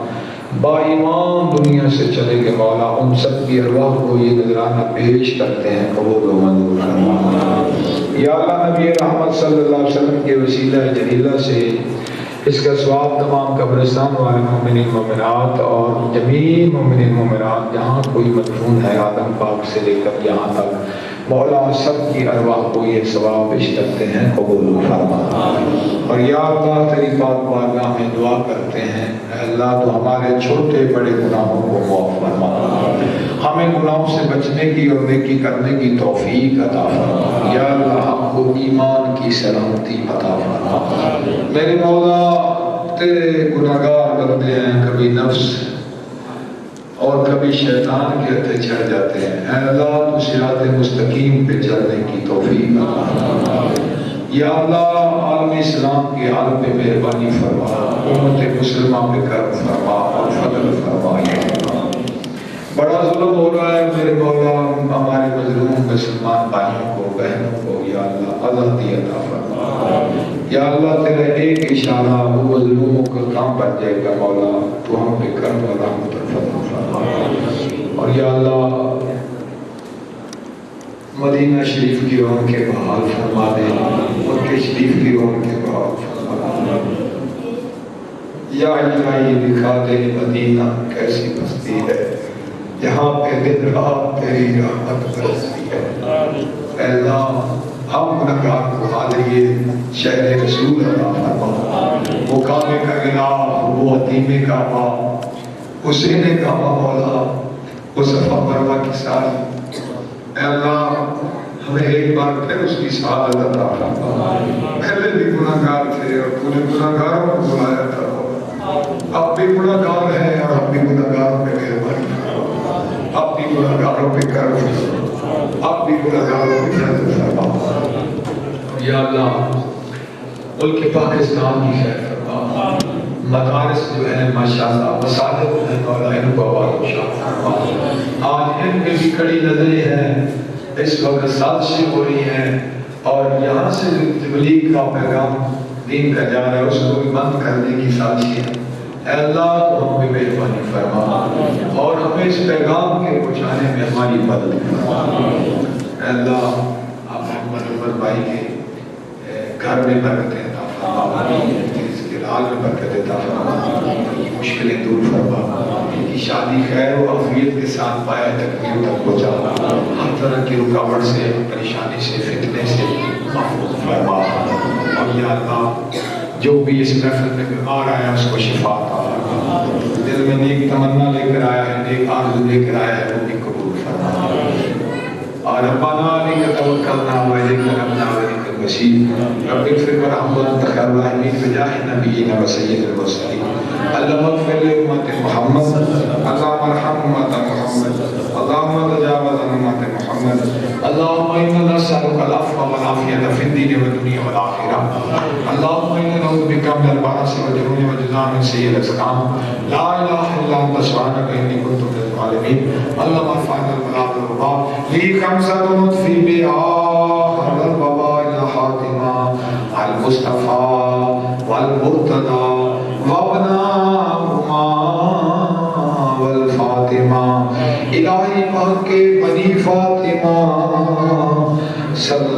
با ایمان دنیا سے چلے گئے مولا ان سب کی ارواح کو یہ نذرانہ پیش کرتے ہیں قبول و منظور فرما یا اللہ نبی رحمت صلی اللہ علیہ وسلم کے وسیلہ جلیلہ سے اس کا ثواب تمام قبرستان والے مومنین مومنات اور جمیع مومنین مومنات جہاں کوئی مدفون ہے آدم پاک سے لے کر یہاں تک مولا سب کی ارواح کو یہ ثواب پیش کرتے ہیں قبول فرما اور یا اللہ تیری پاک بارگاہ میں دعا کرتے ہیں اے اللہ تو ہمارے چھوٹے بڑے گناہوں کو معاف فرما ہمیں گناہوں سے بچنے کی اور نیکی کرنے کی توفیق عطا فرما یا اللہ ہم کو ایمان کی سلامتی عطا فرما میرے مولا تیرے گناہگار بندے ہیں، کبھی نفس اور کبھی شیطان کے ہتھے چڑھ جاتے ہیں. اے اللہ تو صراط مستقیم پہ چلنے کی توفیق عطا. یا اللہ عالم اسلام کے حال پہ مہربانی فرما، امت مسلمہ پہ کرم فرما اور فضل فرما. یا اللہ بڑا ظلم ہو رہا ہے میرے مولا ہمارے مظلوم مسلمان بھائیوں کو، بہنوں کو. یا اللہ آزادی عطا فرما. یا اللہ تیرا ایک اشارہ وہ مظلوموں کا کام بن جائے گا مولا، تو ہم پہ کرم اور رحمت اور فضل فرما. اور یا اللہ مدینہ شریف کی روح کے بحال فرما دے، مکہ شریف کی روح کے بحال فرما دے. یا الہی دکھا دے مدینہ کیسی بستی ہے جہاں پہ دن رات تیری رحمت برستی ہے. اے اللہ ہم گناہگار کو حاضری شہر رسول عطا فرما. وہ کعبے کا غلاف، وہ حتیمے کا باپ، حسین کا مولا، وہ صفا مروہ کی ساری. اے اللہ ہمیں ایک بار پھر اس کی سعادت عطا فرما. پہلے بھی گناہگار تھے اور تو نے گناہگاروں کو بلایا تھا، اب بھی گناہگار ہے اور اب بھی گناہگاروں پہ مہربانی فرما. اب بھی گناہگاروں پہ کرم فرما، اب بھی گناہگاروں پہ فضل فرما. یا اللہ ملک پاکستان کی خیر فرما. مدارس جو ہیں ماشاءاللہ مساجد ہیں مولا ان کو آباد و شاد فرما. آج ان میں بھی کڑی نظریں ہیں، اس وقت سازشیں ہو رہی ہیں اور یہاں سے جو تبلیغ کا پیغام دین کا جا رہا ہے اس کو بھی بند کرنے کی سازشیں ہیں. اے اللہ تو ہم پہ مہربانی فرما اور ہمیں اس پیغام کے پہنچانے میں ہماری مدد فرما. اے اللہ آپ محمد عمر بھائی کے گھر میں برکت عطا فرما، اس کے حال میں برکت عطا فرما، مشکلیں دور فرما، ان کی شادی خیر و عافیت کے ساتھ پایا تکمیل تک پہنچا، ہر طرح کی رکاوٹ سے، پریشانی سے، فتنے سے محفوظ فرما. اور یا اللہ جو بھی اس محفل میں بیمار آیا اس کو شفا عطا فرما. دل میں نیک تمنا لے کر آیا ہے، نیک آرزو لے کر آیا ہے، وہ بھی قبول فرما. اور ربنا علیک توکلنا و الیک انبنا و الیک المصیر. رب اغفر وارحم وانت خیر الراحمین بجاہ نبینا و سید المرسلین. اللهم اغفر لأمة محمد، اللهم ارحم أمة محمد، اللهم تجاوز عن أمة محمد. اللهم إنا نسألك العفو والعافية في الدين والدنيا والآخرة. اللهم إنا نعوذ بك من البرص والجنون والجذام من سيء الأسقام. لا إله إلا أنت سبحانك إني كنت من الظالمين. اللهم ارفع عنا البلاء والوباء. لي خمسة نطفي بها هذا الوباء إلى خاتمة المصطفى والمرتضى وابناهما والفاطمة. الہی بہت کے بنی فاطمہ صلی